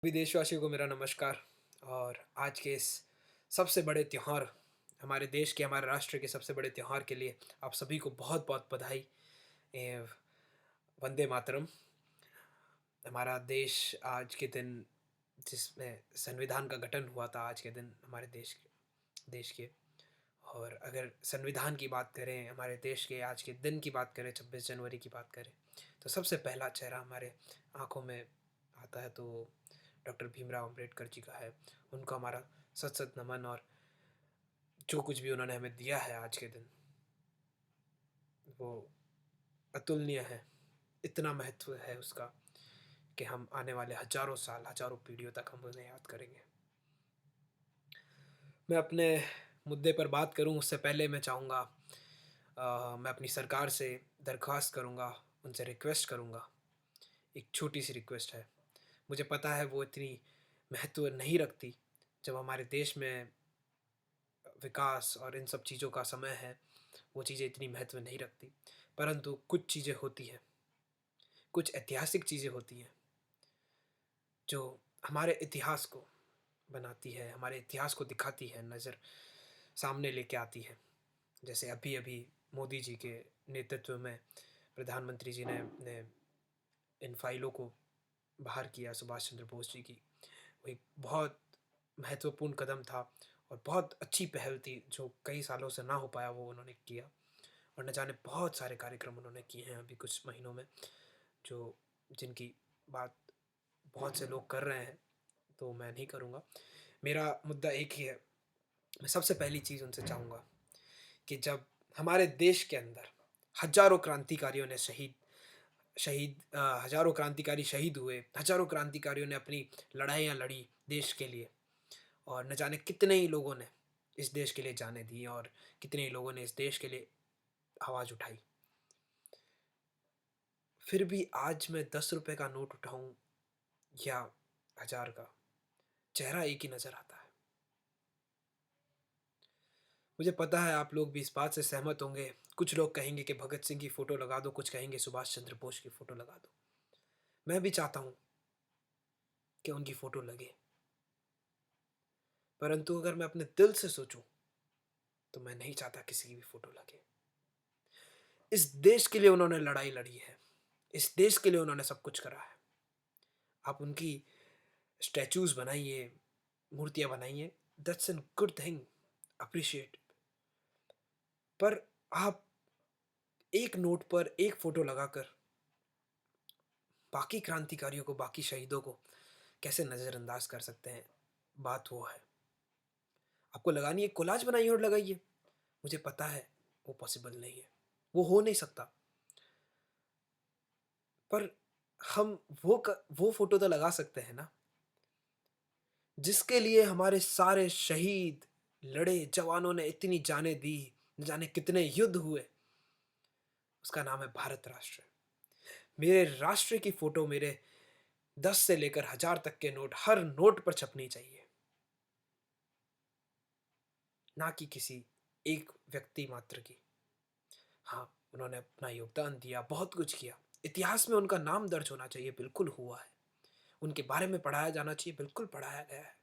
सभी देशवासियों को मेरा नमस्कार। और आज के इस सबसे बड़े त्यौहार, हमारे देश के, हमारे राष्ट्र के सबसे बड़े त्यौहार के लिए आप सभी को बहुत बहुत बधाई एवं वंदे मातरम। हमारा देश आज के दिन, जिसमें संविधान का गठन हुआ था, आज के दिन हमारे देश के। और अगर संविधान की बात करें, हमारे देश के आज के दिन की बात करें, 26 जनवरी की बात करें, तो सबसे पहला चेहरा हमारे आंखों में आता है तो डॉक्टर भीमराव अम्बेडकर जी का है। उनको हमारा सत सत नमन। और जो कुछ भी उन्होंने हमें दिया है आज के दिन, वो अतुलनीय है। इतना महत्व है उसका कि हम आने वाले हजारों साल, हजारों पीढ़ियों तक हम उन्हें याद करेंगे। मैं अपने मुद्दे पर बात करूं उससे पहले मैं चाहूँगा, मैं अपनी सरकार से दरख्वास्त करूँगा, उनसे रिक्वेस्ट करूँगा। एक छोटी सी रिक्वेस्ट है। मुझे पता है वो इतनी महत्व नहीं रखती। जब हमारे देश में विकास और इन सब चीज़ों का समय है, वो चीज़ें इतनी महत्व नहीं रखती। परंतु कुछ चीज़ें होती हैं, कुछ ऐतिहासिक चीज़ें होती हैं जो हमारे इतिहास को बनाती है, हमारे इतिहास को दिखाती है, नज़र सामने लेके आती है। जैसे अभी अभी मोदी जी के नेतृत्व में प्रधानमंत्री जी ने इन फाइलों को बाहर किया, सुभाष चंद्र बोस जी की। वो एक बहुत महत्वपूर्ण कदम था और बहुत अच्छी पहल थी, जो कई सालों से ना हो पाया वो उन्होंने किया। और न जाने बहुत सारे कार्यक्रम उन्होंने किए हैं अभी कुछ महीनों में, जो जिनकी बात बहुत से लोग कर रहे हैं, तो मैं नहीं करूँगा। मेरा मुद्दा एक ही है। मैं सबसे पहली चीज़ उनसे चाहूँगा कि जब हमारे देश के अंदर हजारों क्रांतिकारियों ने हजारों क्रांतिकारी शहीद हुए, हजारों क्रांतिकारियों ने अपनी लड़ाइयाँ लड़ी देश के लिए, और न जाने कितने ही लोगों ने इस देश के लिए जानें दी और कितने ही लोगों ने इस देश के लिए आवाज़ उठाई। फिर भी आज मैं 10 रुपए का नोट उठाऊं या 1000 का, चेहरा एक ही नज़र आता है। मुझे पता है आप लोग भी इस बात से सहमत होंगे। कुछ लोग कहेंगे कि भगत सिंह की फ़ोटो लगा दो, कुछ कहेंगे सुभाष चंद्र बोस की फ़ोटो लगा दो। मैं भी चाहता हूँ कि उनकी फ़ोटो लगे, परंतु अगर मैं अपने दिल से सोचूं तो मैं नहीं चाहता किसी की भी फ़ोटो लगे। इस देश के लिए उन्होंने लड़ाई लड़ी है, इस देश के लिए उन्होंने सब कुछ करा है। आप उनकी स्टैचूज़ बनाइए, मूर्तियाँ बनाइए, that's an good thing, appreciate. पर आप एक नोट पर एक फ़ोटो लगाकर बाकी क्रांतिकारियों को, बाकी शहीदों को कैसे नज़रअंदाज कर सकते हैं? बात वो है। आपको लगानी है, कोलाज बनाइए और लगाइए। मुझे पता है वो पॉसिबल नहीं है, वो हो नहीं सकता। पर हम वो फ़ोटो तो लगा सकते हैं ना, जिसके लिए हमारे सारे शहीद लड़े, जवानों ने इतनी जानें दी, न जाने कितने युद्ध हुए। उसका नाम है भारत राष्ट्र। मेरे राष्ट्र की फ़ोटो मेरे 10 से लेकर 1000 तक के नोट, हर नोट पर छपनी चाहिए, ना कि किसी एक व्यक्ति मात्र की। हाँ, उन्होंने अपना योगदान दिया, बहुत कुछ किया। इतिहास में उनका नाम दर्ज होना चाहिए, बिल्कुल हुआ है। उनके बारे में पढ़ाया जाना चाहिए, बिल्कुल पढ़ाया गया है।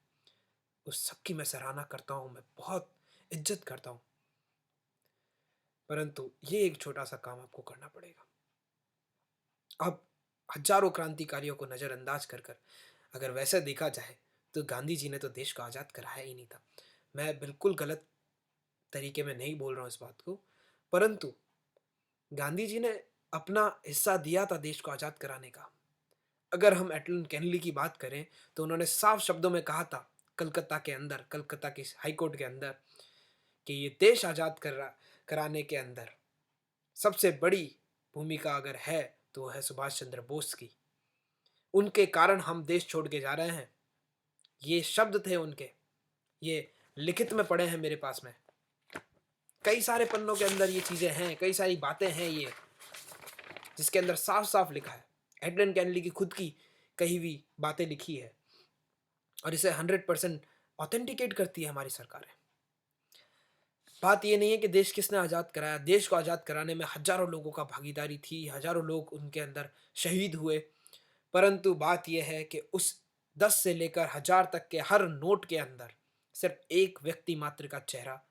उस सबकी मैं सराहना करता हूँ, मैं बहुत इज़्ज़त करता हूँ। परंतु ये एक छोटा-सा काम आपको करना पड़ेगा। अब हज़ारों क्रांतिकारियों को नज़रअंदाज कर कर अगर वैसे देखा जाए, तो गांधी जी ने तो देश को आज़ाद कराया ही नहीं था। मैं बिल्कुल गलत तरीके में नहीं बोल रहा हूँ इस बात को, परंतु गांधी जी ने अपना हिस्सा दिया था देश को आज़ाद कराने का। अगर हम एटलन केनेडी की बात करें, तो उन्होंने साफ शब्दों में कहा था, कलकत्ता की हाई कोर्ट के अंदर, कि ये देश आज़ाद कराने के अंदर सबसे बड़ी भूमिका अगर है, तो वो है सुभाष चंद्र बोस की। उनके कारण हम देश छोड़ के जा रहे हैं। ये शब्द थे उनके, ये लिखित में पड़े हैं मेरे पास में। कई सारे पन्नों के अंदर ये चीज़ें हैं, कई सारी बातें हैं ये, जिसके अंदर साफ-साफ लिखा है। एटलन केनेडी की खुद की कही हुई बातें लिखी है, और इसे 100% ऑथेंटिकेट करती है हमारी सरकारें। बात ये नहीं है कि देश किसने आज़ाद कराया, देश को आज़ाद कराने में हज़ारों लोगों का भागीदारी थी, हज़ारों लोग उनके अंदर शहीद हुए। परंतु बात ये है कि उस 10 से लेकर 1000 तक के हर नोट के अंदर सिर्फ़ एक व्यक्ति मात्र का चेहरा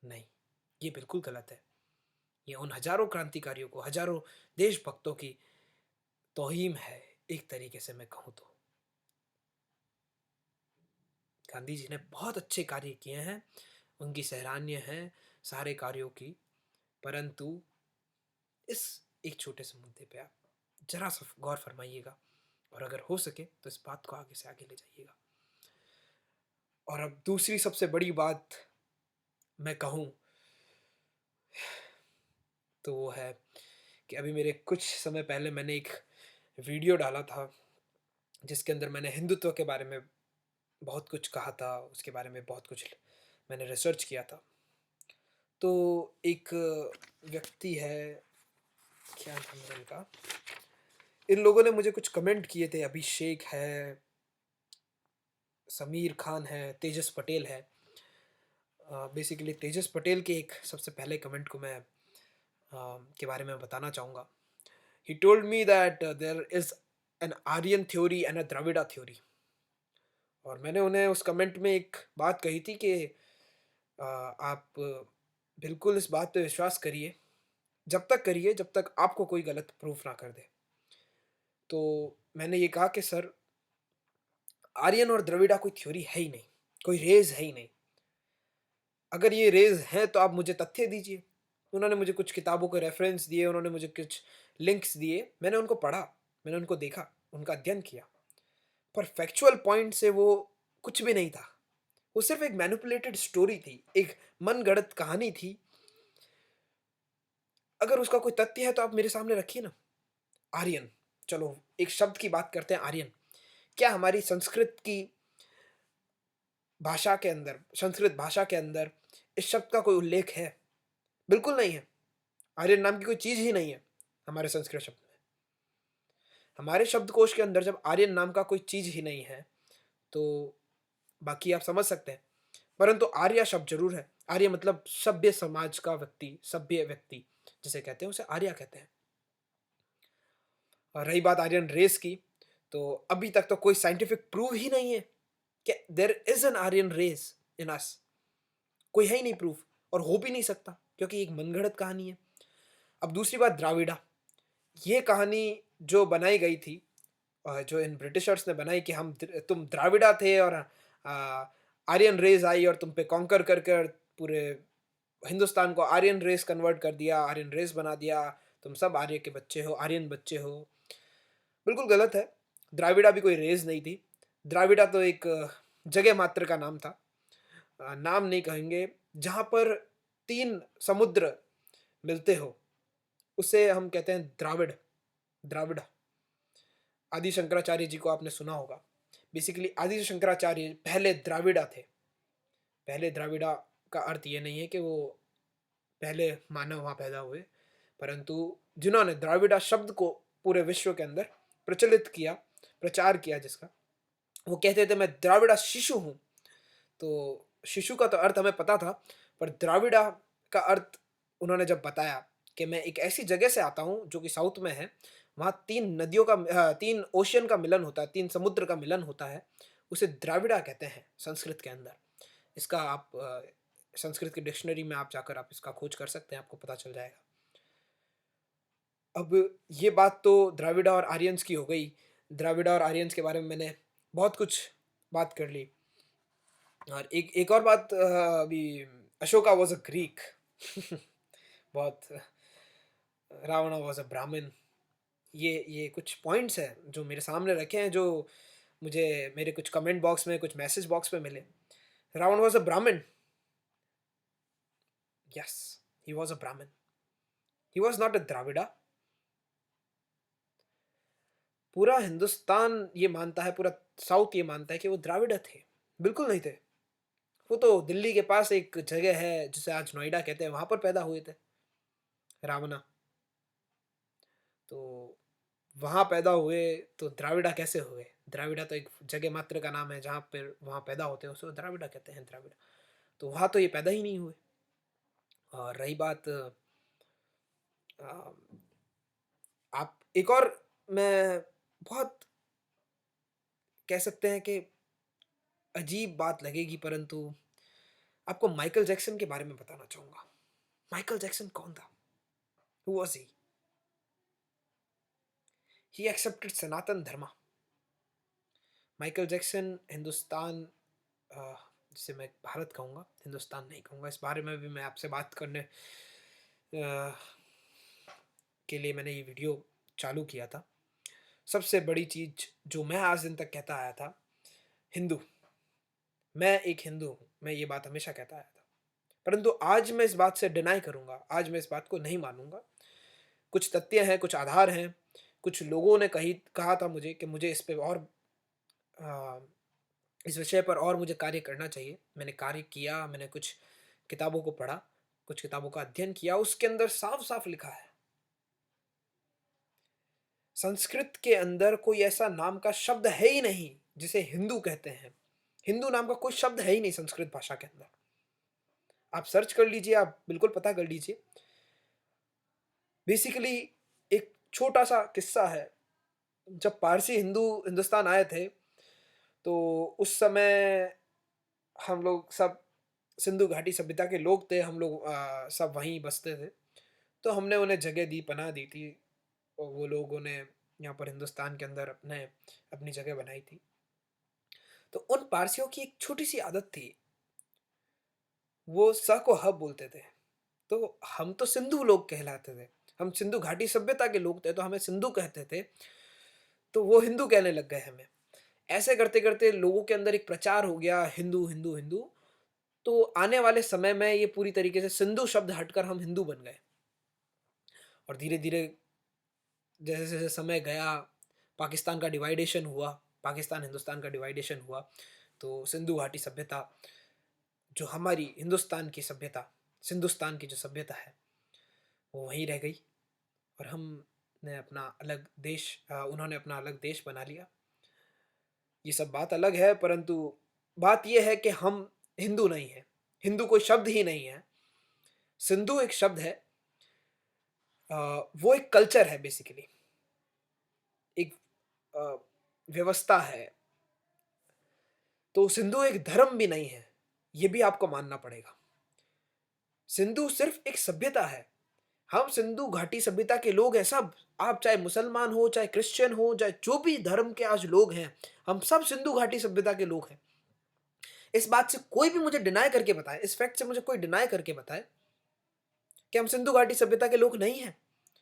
नहीं, ये बिल्कुल गलत है। ये उन हज़ारों क्रांतिकारियों को, हज़ारों देशभक्तों की तौहीन है, एक तरीके से मैं कहूँ तो। गांधी जी ने बहुत अच्छे कार्य किए हैं, उनकी सराहनीय है सारे कार्यों की, परंतु इस एक छोटे से मुद्दे पे आप ज़रा-सा गौर फरमाइएगा और अगर हो सके तो इस बात को आगे से आगे ले जाइएगा। और अब दूसरी सबसे बड़ी बात मैं कहूँ तो वो है कि अभी मेरे कुछ समय पहले मैंने एक वीडियो डाला था, जिसके अंदर मैंने हिंदुत्व के बारे में बहुत कुछ कहा था, उसके बारे में बहुत कुछ मैंने रिसर्च किया था। तो एक व्यक्ति है, क्या नाम है इनका? इन लोगों ने मुझे कुछ कमेंट किए थे, अभिषेक है, समीर खान है, तेजस पटेल है। बेसिकली तेजस पटेल के एक सबसे पहले कमेंट को मैं के बारे में बताना चाहूँगा। He told me that there is an Aryan theory and a Dravida theory. और मैंने उन्हें उस कमेंट में एक बात कही थी कि आप बिल्कुल इस बात पे विश्वास करिए, जब तक करिए जब तक आपको कोई गलत प्रूफ ना कर दे। तो मैंने ये कहा कि सर, आर्यन और द्रविड़ा कोई थ्योरी है ही नहीं, कोई रेज़ है ही नहीं। अगर ये रेज़ हैं तो आप मुझे तथ्य दीजिए। उन्होंने मुझे कुछ किताबों के रेफ़रेंस दिए, उन्होंने मुझे कुछ लिंक्स दिए, मैंने उनको पढ़ा, मैंने उनको देखा, उनका अध्ययन किया। पर फैक्चुअल पॉइंट से वो कुछ भी नहीं था। वो सिर्फ़ एक मैनिपुलेटेड स्टोरी थी, एक मनगढ़ंत कहानी थी। अगर उसका कोई तथ्य है तो आप मेरे सामने रखिए ना। आर्यन, चलो एक शब्द की बात करते हैं, आर्यन। क्या हमारी संस्कृत की भाषा के अंदर, संस्कृत भाषा के अंदर इस शब्द का कोई उल्लेख है? बिल्कुल नहीं है। आर्यन नाम की कोई चीज़ ही नहीं है हमारे संस्कृत शब्द में। हमारे शब्दकोश के अंदर जब आर्यन नाम का कोई चीज़ ही नहीं है, तो बाकी आप समझ सकते हैं। परंतु आर्य शब्द ज़रूर है। आर्य मतलब सभ्य समाज का व्यक्ति, सभ्य व्यक्ति जिसे कहते हैं, उसे आर्य कहते हैं। और रही बात आर्यन रेस की, तो अभी तक तो कोई साइंटिफिक प्रूव ही नहीं है कि there is an Aryan race in us. कोई है ही नहीं प्रूफ, और हो भी नहीं सकता, क्योंकि एक मनगढ़ंत कहानी है। अब दूसरी बात, द्राविड़ा। ये कहानी जो बनाई गई थी, जो इन ब्रिटिशर्स ने बनाई कि तुम द्राविड़ा थे और आर्यन रेस आई और तुम पे कॉन्कर कर कर पूरे हिंदुस्तान को आर्यन रेस कन्वर्ट कर दिया, आर्यन रेस बना दिया, तुम सब आर्य के बच्चे हो, आर्यन बच्चे हो। बिल्कुल गलत है। द्राविड़ा भी कोई रेस नहीं थी। द्राविड़ा तो एक जगह मात्र का नाम था। नाम नहीं कहेंगे, जहाँ पर 3 समुद्र मिलते हो, उसे हम कहते हैं द्राविड़, द्राविड़। आदि शंकराचार्य जी को आपने सुना होगा। बेसिकली आदि शंकराचार्य पहले द्राविड़ा थे। पहले द्राविड़ा का अर्थ ये नहीं है कि वो पहले मानव वहाँ पैदा हुए, परंतु जिन्होंने द्राविड़ा शब्द को पूरे विश्व के अंदर प्रचलित किया, प्रचार किया जिसका, वो कहते थे मैं द्राविड़ा शिशु हूँ। तो शिशु का तो अर्थ हमें पता था, पर द्राविड़ा का अर्थ उन्होंने जब बताया कि मैं एक ऐसी जगह से आता हूँ जो कि साउथ में है, वहाँ 3 नदियों का 3 ओशियन का मिलन होता है, 3 समुद्र का मिलन होता है, उसे द्राविड़ा कहते हैं संस्कृत के अंदर। इसका आप संस्कृत की डिक्शनरी में आप जाकर आप इसका खोज कर सकते हैं, आपको पता चल जाएगा। अब ये बात तो द्राविड़ा और आर्यंस की हो गई। द्राविड़ा और आर्यंस के बारे में मैंने बहुत कुछ बात कर ली। और एक एक और बात, अभी अशोका वाज़ अ ग्रीक। बहुत, रावणा वाज़ अ ब्राह्मण। ये कुछ पॉइंट्स हैं जो मेरे सामने रखे हैं, जो मुझे मेरे कुछ कमेंट बॉक्स में, कुछ मैसेज बॉक्स में मिले। रावण वाज़ अ ब्राह्मण। यस, ही वाज़ अ ब्राह्मण। He was not a Dravida. पूरा हिंदुस्तान ये मानता है, पूरा साउथ ये मानता है कि वो द्राविड़ थे। बिल्कुल नहीं थे। वो तो दिल्ली के पास एक जगह है जिसे आज नोएडा कहते हैं, वहाँ पर पैदा हुए थे, रावणा। तो वहाँ पैदा हुए तो द्राविड़ा कैसे हुए? द्राविड़ा तो एक जगह मात्र का नाम है जहाँ पर वहाँ पैदा होते हैं, उसको द्राविड़ा कहते हैं, द्राविड़ा। तो वहाँ तो ये पैदा ही नहीं हुए। और रही बात, आप एक और, मैं बहुत कह सकते हैं कि अजीब बात लगेगी, परंतु आपको माइकल जैक्सन के बारे में बताना चाहूँगा। माइकल जैक्सन कौन था? हू वाज़ ही? ही एक्सेप्टेड सनातन धर्म। माइकल जैक्सन हिंदुस्तान, अ, जिसे मैं भारत कहूँगा, हिंदुस्तान नहीं कहूँगा। इस बारे में भी मैं आपसे बात करने के लिए मैंने ये वीडियो चालू किया था। सबसे बड़ी चीज़ जो मैं आज दिन तक कहता आया था, हिंदू, मैं एक हिंदू हूँ, मैं ये बात हमेशा कहता आया था। परंतु आज मैं इस बात से डिनाई करूँगा, आज मैं इस बात को नहीं मानूँगा। कुछ तथ्य हैं, कुछ आधार हैं, कुछ लोगों ने कहा था मुझे कि मुझे इस पे और अ, इस विषय पर और मुझे कार्य करना चाहिए। मैंने कार्य किया, मैंने कुछ किताबों को पढ़ा, कुछ किताबों का अध्ययन किया, उसके अंदर साफ-साफ लिखा है, संस्कृत के अंदर कोई ऐसा नाम का शब्द है ही नहीं, जिसे हिंदू कहते हैं। हिंदू नाम का कोई शब्द है ही नहीं संस्कृत भाषा के अंदर। आप सर्च कर लीजिए, आप बिल्कुल पता कर लीजिए। बेसिकली एक छोटा-सा किस्सा है, जब पारसी हिंदू हिंदुस्तान आए थे, तो उस समय हम लोग सब सिंधु घाटी सभ्यता के लोग थे, हम लोग सब वहीं बसते थे। तो हमने उन्हें जगह दी, पनाह दी थी, और वो लोगों ने यहाँ पर हिंदुस्तान के अंदर अपनी जगह बनाई थी। तो उन पारसियों की एक छोटी-सी आदत थी, वो स को ह बोलते थे। तो हम तो सिंधु लोग कहलाते थे, हम सिंधु घाटी सभ्यता के लोग थे, तो हमें सिंधु कहते थे, तो वो हिंदू कहने लग गए हमें। ऐसे करते-करते लोगों के अंदर एक प्रचार हो गया, हिंदू, हिंदू, हिंदू। तो आने वाले समय में ये पूरी तरीके से सिंधु शब्द हटकर हम हिंदू बन गए, और धीरे-धीरे जैसे-जैसे समय गया, पाकिस्तान का डिवाइडेशन हुआ, पाकिस्तान हिंदुस्तान का डिवाइडेशन हुआ, तो सिंधु घाटी सभ्यता, जो हमारी हिंदुस्तान की सभ्यता, सिंधुस्तान की जो सभ्यता है, वो वहीं रह गई, और हमने अपना अलग देश, उन्होंने अपना अलग देश बना लिया। ये सब बात अलग है, परंतु बात ये है कि हम हिंदू नहीं हैं। हिंदू कोई शब्द ही नहीं है। सिंधु एक शब्द है, अ, वो एक कल्चर है बेसिकली, एक अ, व्यवस्था है। तो सिंधु एक धर्म भी नहीं है, ये भी आपको मानना पड़ेगा। सिंधु सिर्फ एक सभ्यता है। हम सिंधु घाटी सभ्यता के लोग हैं सब। आप चाहे मुसलमान हो, चाहे क्रिश्चियन हो, चाहे जो भी धर्म के आज लोग हैं, हम सब सिंधु घाटी सभ्यता के लोग हैं। इस बात से कोई भी मुझे डिनाई करके बताए, इस फैक्ट से मुझे कोई डिनाई करके बताए कि हम सिंधु घाटी सभ्यता के लोग नहीं हैं।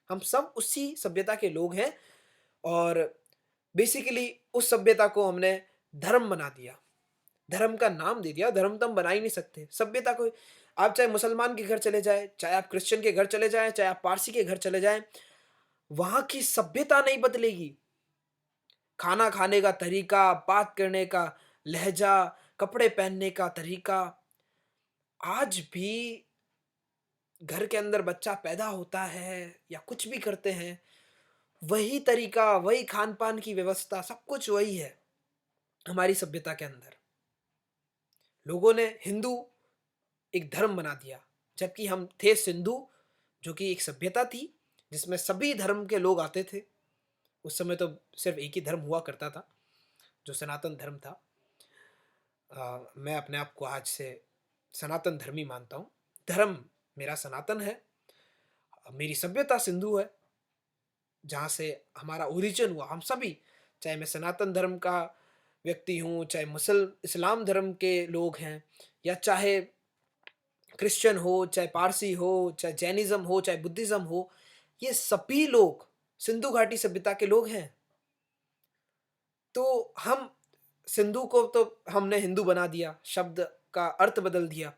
हम सब उसी सभ्यता के लोग हैं, और बेसिकली उस सभ्यता को हमने धर्म बना दिया। धर्म का नाम दे दिया, धर्म तो हम बना ही नहीं सकते। सभ्यता को आप चाहे मुसलमान के घर चले जाएँ, चाहे आप क्रिश्चियन के घर चले जाएँ, चाहे आप पारसी के घर चले जाएँ, वहाँ की सभ्यता नहीं बदलेगी। खाना खाने का तरीका, बात करने का लहज़ा, कपड़े पहनने का तरीका, आज भी घर के अंदर बच्चा पैदा होता है या कुछ भी करते हैं, वही तरीका, वही खान-पान की व्यवस्था, सब कुछ वही है हमारी सभ्यता के अंदर। लोगों ने हिंदू एक धर्म बना दिया, जबकि हम थे सिंधु, जो कि एक सभ्यता थी, जिसमें सभी धर्म के लोग आते थे। उस समय तो सिर्फ़ एक ही धर्म हुआ करता था, जो सनातन धर्म था। मैं अपने आप को आज से सनातन धर्मी मानता हूँ। धर्म मेरा सनातन है, मेरी सभ्यता सिंधु है, जहाँ से हमारा ओरिजिन हुआ। हम सभी, चाहे मैं सनातन धर्म का व्यक्ति हूँ, चाहे इस्लाम धर्म के लोग हैं, या चाहे क्रिश्चियन हो, चाहे पारसी हो, चाहे जैनिज़्म हो, चाहे बुद्धिज़्म हो, ये सभी लोग सिंधु घाटी सभ्यता के लोग हैं। तो हम सिंधु को तो हमने हिंदू बना दिया, शब्द का अर्थ बदल दिया,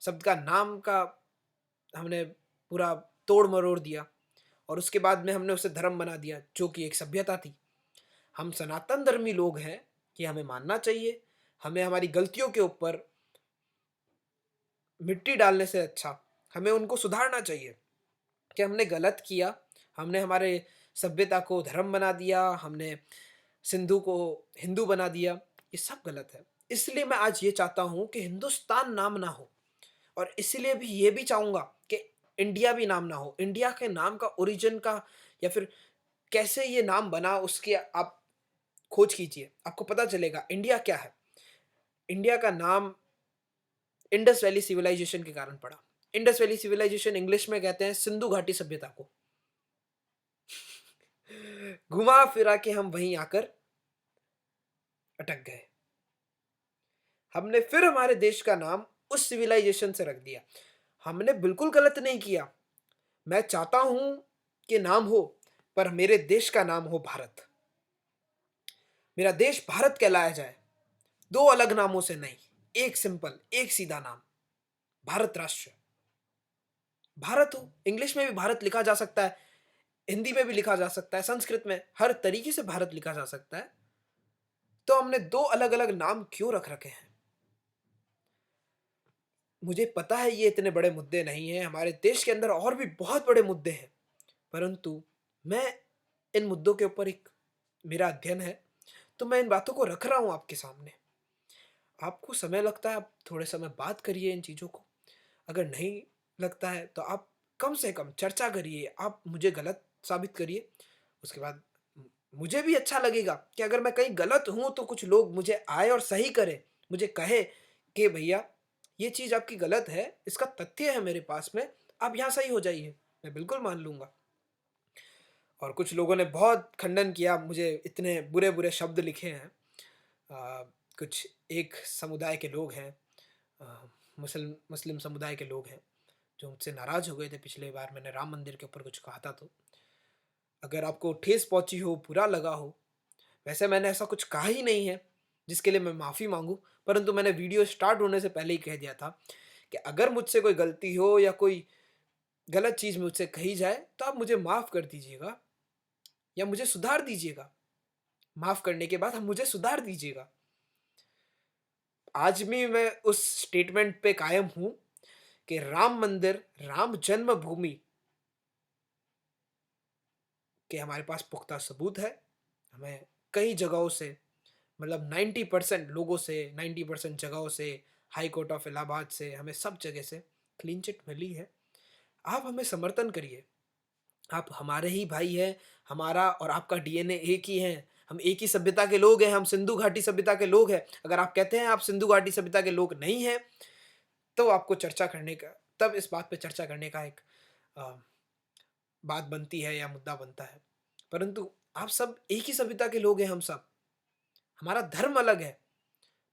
शब्द का नाम का हमने पूरा तोड़-मरोड़ दिया, और उसके बाद में हमने उसे धर्म बना दिया, जो कि एक सभ्यता थी। हम सनातन धर्मी लोग हैं, ये हमें मानना चाहिए। हमें हमारी गलतियों के ऊपर मिट्टी डालने से अच्छा, हमें उनको सुधारना चाहिए कि हमने गलत किया, हमने हमारे सभ्यता को धर्म बना दिया, हमने सिंधु को हिंदू बना दिया, ये सब गलत है। इसलिए मैं आज ये चाहता हूँ कि हिंदुस्तान नाम ना हो, और इसलिए भी ये भी चाहूँगा कि इंडिया भी नाम ना हो। इंडिया के नाम का ओरिजिन का, या फिर कैसे ये नाम बना, उसकी आप खोज कीजिए, आपको पता चलेगा इंडिया क्या है। इंडिया का नाम इंडस वैली सिविलाइजेशन के कारण पड़ा। इंडस वैली सिविलाइजेशन इंग्लिश में कहते हैं सिंधु घाटी सभ्यता को। घुमा फिरा के हम वहीं आकर अटक गए। हमने फिर हमारे देश का नाम उस सिविलाइजेशन से रख दिया। हमने बिल्कुल गलत नहीं किया। मैं चाहता हूं कि नाम हो, पर मेरे देश का नाम हो भारत। मेरा देश भारत कहलाया जाए, दो अलग नामों से नहीं, एक सिंपल, एक सीधा नाम, भारत राष्ट्र। भारत हो, इंग्लिश में भी भारत लिखा जा सकता है, हिंदी में भी लिखा जा सकता है, संस्कृत में, हर तरीके से भारत लिखा जा सकता है। तो हमने दो अलग अलग नाम क्यों रख रखे हैं? मुझे पता है ये इतने बड़े मुद्दे नहीं हैं, हमारे देश के अंदर और भी बहुत बड़े मुद्दे हैं, परंतु मैं इन मुद्दों के ऊपर एक मेरा अध्ययन है, तो मैं इन बातों को रख रहा हूं आपके सामने। आपको समय लगता है, आप थोड़े समय बात करिए इन चीज़ों को। अगर नहीं लगता है तो आप कम से कम चर्चा करिए, आप मुझे गलत साबित करिए। उसके बाद मुझे भी अच्छा लगेगा कि अगर मैं कहीं गलत हूँ तो कुछ लोग मुझे आए और सही करें, मुझे कहे कि भैया ये चीज़ आपकी गलत है, इसका तथ्य है मेरे पास में, आप यहाँ सही हो जाइए। मैं बिल्कुल मान लूँगा। और कुछ लोगों ने बहुत खंडन किया, मुझे इतने बुरे-बुरे शब्द लिखे हैं। कुछ एक समुदाय के लोग हैं, मुस्लिम समुदाय के लोग हैं, जो मुझसे नाराज़ हो गए थे पिछली बार मैंने राम मंदिर के ऊपर कुछ कहा था तो। अगर आपको ठेस पहुँची हो, बुरा लगा हो, वैसे मैंने ऐसा कुछ कहा ही नहीं है, जिसके लिए मैं माफ़ी माँगूँ, परंतु मैंने वीडियो स्टार्ट होने से पहले ही कह दिया था कि अगर मुझसे कोई गलती हो या कोई गलत चीज़ मुझसे कही जाए, तो आप मुझे माफ़ कर दीजिएगा या मुझे सुधार दीजिएगा। माफ़ करने के बाद आप मुझे सुधार दीजिएगा। आज भी मैं उस स्टेटमेंट पे कायम हूँ कि राम मंदिर, राम जन्मभूमि के हमारे पास पुख्ता सबूत है। हमें कई जगहों से, मतलब 90% लोगों से, 90% जगहों से, हाई कोर्ट ऑफ इलाहाबाद से, हमें सब जगह से क्लीन चिट मिली है। आप हमें समर्थन करिए। आप हमारे ही भाई हैं, हमारा और आपका डीएनए एक ही है। हम एक ही सभ्यता के लोग हैं, हम सिंधु घाटी सभ्यता के लोग हैं। अगर आप कहते हैं आप सिंधु घाटी सभ्यता के लोग नहीं हैं, तो आपको चर्चा करने का, तब इस बात पे चर्चा करने का एक अ, बात बनती है या मुद्दा बनता है। परंतु आप सब एक ही सभ्यता के लोग हैं हम सब। हमारा धर्म अलग है,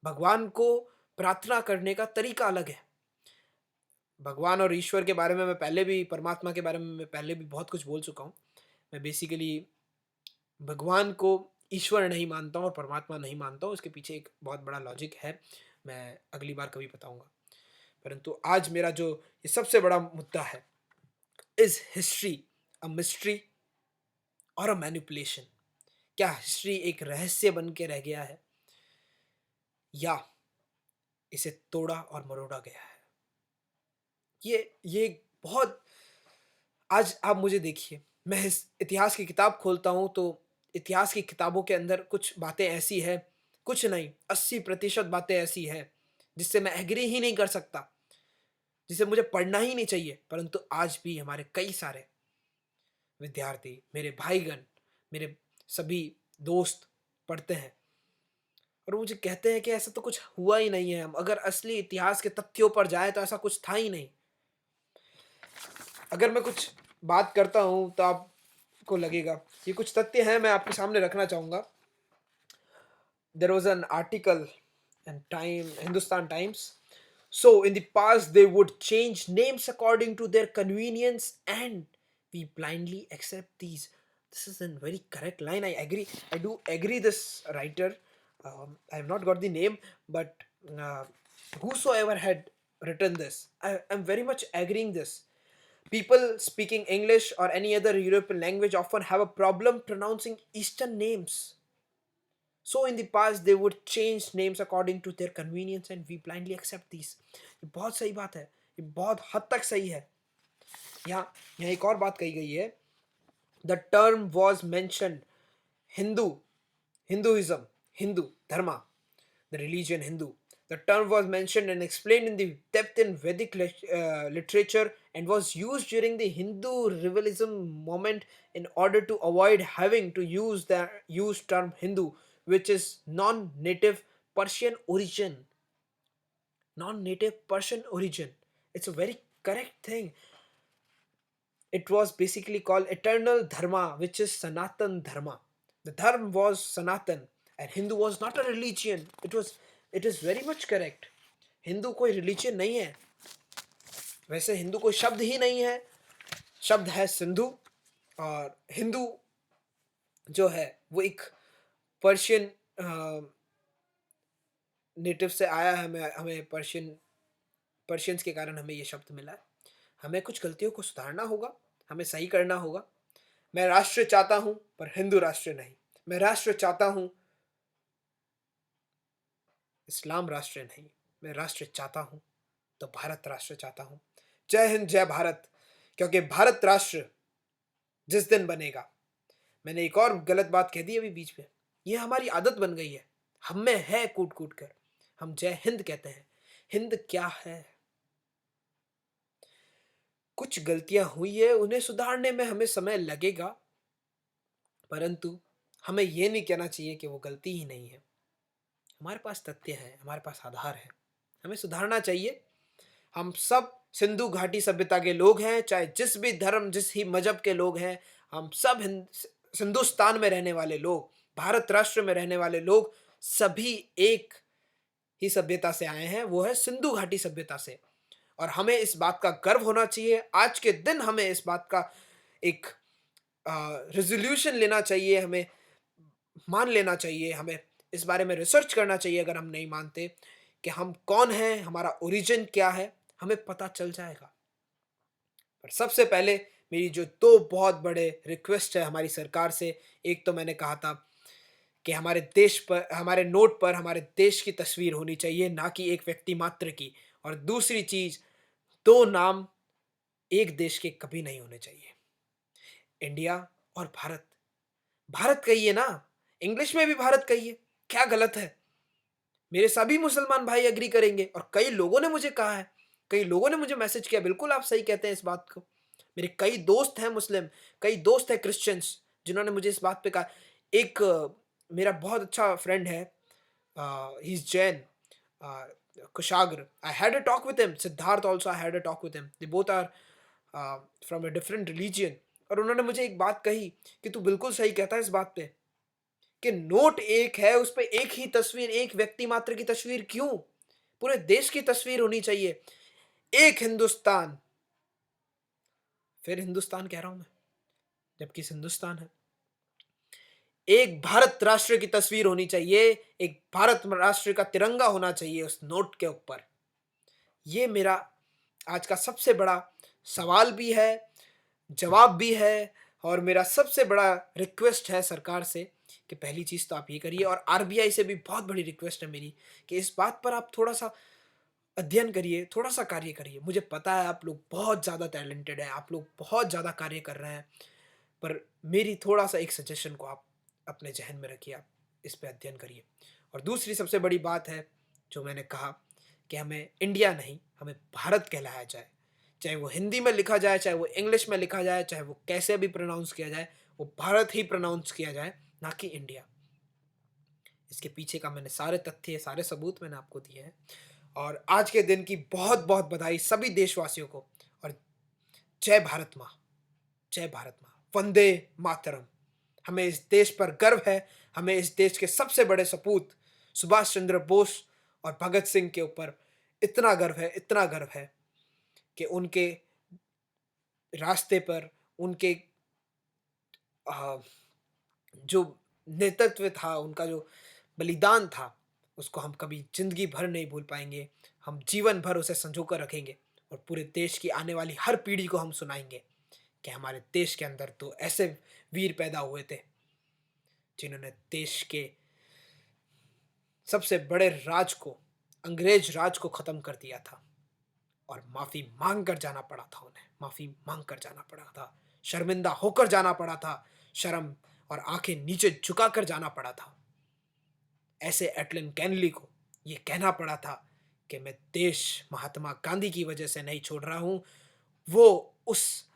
भगवान को प्रार्थना करने का तरीका अलग है। भगवान और ईश्वर के बारे में मैं पहले भी, परमात्मा के बारे में मैं पहले भी बहुत कुछ बोल चुका हूँ। मैं बेसिकली भगवान को ईश्वर नहीं मानता हूँ और परमात्मा नहीं मानता हूँ, उसके पीछे एक बहुत बड़ा लॉजिक है, मैं अगली बार कभी बताऊँगा। परंतु आज मेरा जो ये सबसे बड़ा मुद्दा है, इज़ हिस्ट्री अ मिस्ट्री और अ मैनिपुलेशन? क्या हिस्ट्री एक रहस्य बन के रह गया है, या इसे तोड़ा और मरोड़ा गया है? ये बहुत, आज आप मुझे देखिए, मैं इस इतिहास की किताब खोलता हूँ तो इतिहास की किताबों के अंदर कुछ बातें ऐसी हैं, कुछ नहीं 80% बातें ऐसी हैं, जिससे मैं एग्री ही नहीं कर सकता, जिसे मुझे पढ़ना ही नहीं चाहिए, परंतु आज भी हमारे कई सारे विद्यार्थी, मेरे भाईगण, मेरे सभी दोस्त पढ़ते हैं और मुझे कहते हैं कि ऐसा तो कुछ हुआ ही नहीं है। हम अगर असली इतिहास के तथ्यों पर जाएँ तो ऐसा कुछ था ही नहीं। अगर मैं कुछ बात करता हूँ तो आपको लगेगा, ये कुछ तथ्य हैं, मैं आपके सामने रखना चाहूँगा। There was an article in Hindustan Times. So in the past they would change names according to their convenience and we blindly accept these. This is a very correct line. I agree. I do agree this writer. I have not got the name, but uh, whosoever had written this, I am very much agreeing this. People speaking English or any other European language often have a problem pronouncing Eastern names. So in the past they would change names according to their convenience and we blindly accept these. ये बहुत सही बात है, ये बहुत हद तक सही है। यहाँ यहाँ एक और बात कही गई है, the term was mentioned, Hindu, Hinduism, Hindu dharma, the religion Hindu. The term was mentioned and explained in the depth in Vedic literature and was used during the Hindu revival moment in order to avoid having to use the term Hindu which is non-native Persian origin. Non-native Persian origin. It's a very correct thing. It was basically called eternal dharma, which is Sanatan dharma. The dharma was Sanatan, and Hindu was not a religion. It is very much correct. Hindu कोई religion नहीं है. वैसे हिंदू कोई शब्द ही नहीं है. शब्द है सिंधु, और हिंदू जो है वो एक पर्शियन नेटिव से आया है. हमें हमें पर्शियंस के कारण हमें ये शब्द मिला है. हमें कुछ गलतियों को सुधारना होगा, हमें सही करना होगा. मैं राष्ट्र चाहता हूं पर हिंदू राष्ट्र नहीं. मैं राष्ट्र चाहता हूं, इस्लाम राष्ट्र नहीं. मैं राष्ट्र चाहता हूं तो भारत राष्ट्र चाहता हूं. जय हिंद, जय भारत. क्योंकि भारत राष्ट्र जिस दिन बनेगा, मैंने एक और गलत बात कह दी अभी बीच में. ये हमारी आदत बन गई है, हम में है कूट कूट कर. हम जय हिंद कहते हैं. हिंद क्या है? कुछ गलतियां हुई है, उन्हें सुधारने में हमें समय लगेगा, परंतु हमें यह नहीं कहना चाहिए कि वो गलती ही नहीं है. हमारे पास तथ्य है, हमारे पास आधार है. हमें सुधारना चाहिए. हम सब सिंधु घाटी सभ्यता के लोग हैं, चाहे जिस भी धर्म, जिस ही मजहब के लोग हैं. हम सब हिंदुस्तान में रहने वाले लोग, भारत राष्ट्र में रहने वाले लोग, सभी एक ही सभ्यता से आए हैं, वो है सिंधु घाटी सभ्यता से. और हमें इस बात का गर्व होना चाहिए. आज के दिन हमें इस बात का एक रेजोल्यूशन लेना चाहिए. हमें मान लेना चाहिए. हमें इस बारे में रिसर्च करना चाहिए. अगर हम नहीं मानते कि हम कौन हैं, हमारा ओरिजिन क्या है, हमें पता चल जाएगा. पर सबसे पहले मेरी जो दो बहुत बड़े रिक्वेस्ट है हमारी सरकार से. एक तो मैंने कहा था कि हमारे देश पर, हमारे नोट पर हमारे देश की तस्वीर होनी चाहिए, ना कि एक व्यक्ति मात्र की. और दूसरी चीज, दो नाम एक देश के कभी नहीं होने चाहिए. इंडिया और भारत. भारत कहिए ना, इंग्लिश में भी भारत कहिए, क्या गलत है? मेरे सभी मुसलमान भाई एग्री करेंगे. और कई लोगों ने मुझे कहा है, कई लोगों ने मुझे मैसेज किया, बिल्कुल आप सही कहते हैं इस बात को. मेरे कई दोस्त हैं मुस्लिम, कई दोस्त हैं क्रिश्चियंस, जिन्होंने मुझे इस बात पे कहा. एक मेरा बहुत अच्छा फ्रेंड है, he is Jain, Kushagra. I had a talk with him. Siddharth also, I had a talk with him. They both are from a different religion. और उन्होंने मुझे एक बात कही कि तू बिल्कुल सही कहता है इस बात पे, कि नोट एक है, उस पे एक ही तस्वीर, एक व्यक्ति मात्र की तस्वीर क्यों? पूरे देश की तस्वीर होनी चाहिए. एक हिंदुस्तान, फिर हिंदुस्तान कह रहा हूं मैं, जबकि इस हिंदुस्तान है. एक भारत राष्ट्र की तस्वीर होनी चाहिए, एक भारत राष्ट्र का तिरंगा होना चाहिए उस नोट के ऊपर. ये मेरा आज का सबसे बड़ा सवाल भी है, जवाब भी है, और मेरा सबसे बड़ा रिक्वेस्ट है सरकार से कि पहली चीज़ तो आप ये करिए. और आरबीआई से भी बहुत बड़ी रिक्वेस्ट है मेरी कि इस बात पर आप थोड़ा सा अध्ययन करिए, थोड़ा सा कार्य करिए. मुझे पता है आप लोग बहुत ज़्यादा टैलेंटेड हैं, आप लोग बहुत ज़्यादा कार्य कर रहे हैं, पर मेरी थोड़ा सा एक सजेशन को आप अपने जहन में रखिए, आप इस पे अध्ययन करिए. और दूसरी सबसे बड़ी बात है जो मैंने कहा कि हमें इंडिया नहीं, हमें भारत कहलाया जाए. चाहे वो हिंदी में लिखा जाए, चाहे वो इंग्लिश में लिखा जाए, चाहे वो कैसे भी प्रोनाउंस किया जाए, वो भारत ही प्रोनाउंस किया जाए, ना कि इंडिया. इसके पीछे का मैंने सारे तथ्य, सारे सबूत मैंने आपको दिए हैं. और आज के दिन की बहुत बहुत बधाई सभी देशवासियों को. और जय भारत माँ, जय भारत माँ. वंदे मातरम. हमें इस देश पर गर्व है. हमें इस देश के सबसे बड़े सपूत सुभाष चंद्र बोस और भगत सिंह के ऊपर इतना गर्व है, इतना गर्व है कि उनके रास्ते पर, उनके जो नेतृत्व था, उनका जो बलिदान था, उसको हम कभी जिंदगी भर नहीं भूल पाएंगे. हम जीवन भर उसे संजो कर रखेंगे, और पूरे देश की आने वाली हर पीढ़ी को हम सुनाएंगे कि हमारे देश के अंदर तो ऐसे वीर पैदा हुए थे जिन्होंने देश के सबसे बड़े राज को, अंग्रेज राज को खत्म कर दिया था. और माफी मांग कर जाना पड़ा था उन्हें, माफी मांग कर जाना पड़ा था, शर्मिंदा होकर जाना पड़ा था, शर्म और आंखें नीचे झुकाकर जाना पड़ा था. ऐसे एटलन कैनली को ये कहना पड़ा था कि मैं देश महात्मा गांधी की वजह से नहीं छोड़ रहा हूं, वो उस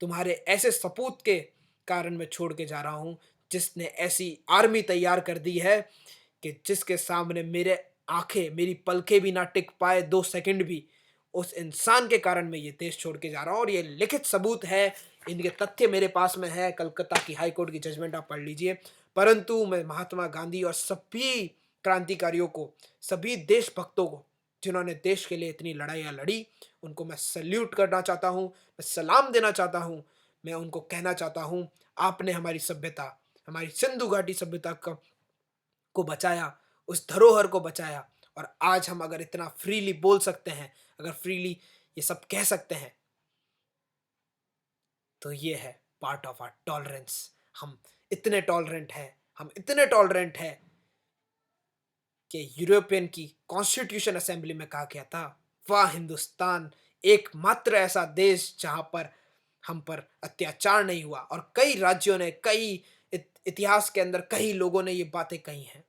तुम्हारे ऐसे सपूत के कारण मैं छोड़ के जा रहा हूं जिसने ऐसी आर्मी तैयार कर दी है कि जिसके सामने मेरे आँखें, मेरी पलकें भी ना टिक पाए 2 सेकंड भी, उस इंसान के कारण मैं ये देश छोड़ के जा रहा हूँ और ये लिखित सबूत है, इनके तथ्य मेरे पास में है, कलकत्ता की हाई कोर्ट की जजमेंट आप पढ़ लीजिए। परंतु मैं महात्मा गांधी और सभी क्रांतिकारियों को, सभी देशभक्तों को, जिन्होंने देश के लिए इतनी लड़ाइयाँ लड़ी, उनको मैं सैल्यूट करना चाहता हूँ, मैं सलाम देना चाहता हूँ। मैं उनको कहना चाहता हूँ, आपने हमारी सभ्यता, हमारी सिंधु घाटी सभ्यता को बचाया, उस धरोहर को बचाया और आज हम अगर इतना फ्रीली बोल सकते हैं, अगर फ्रीली ये सब कह सकते हैं, तो ये है पार्ट ऑफ आवर टॉलरेंस। हम इतने टॉलरेंट हैं, हम इतने टॉलरेंट हैं कि यूरोपियन की कॉन्स्टिट्यूशन असेंबली में कहा गया था, वाह हिंदुस्तान, एकमात्र ऐसा देश जहाँ पर हम पर अत्याचार नहीं हुआ। और कई राज्यों ने, कई इतिहास के अंदर कई लोगों ने ये बातें कही हैं।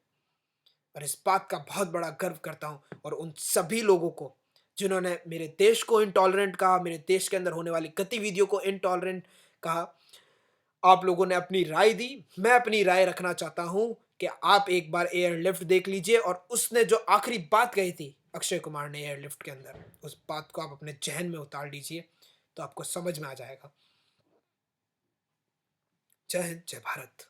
और इस बात का बहुत बड़ा गर्व करता हूँ और उन सभी लोगों को जिन्होंने मेरे देश को इंटॉलरेंट कहा, मेरे देश के अंदर होने वाली गतिविधियों को इंटॉलरेंट कहा। आप लोगों ने अपनी राय दी, मैं अपनी राय रखना चाहता हूँ कि आप एक बार एयरलिफ्ट देख लीजिए और उसने जो आखिरी बात कही थी अक्षय कुमार ने एयरलिफ्ट के अंदर, उस बात को आप अपने ज़हन में उतार लीजिए, तो आपको समझ में आ जाएगा। जय हिंद, जय भारत।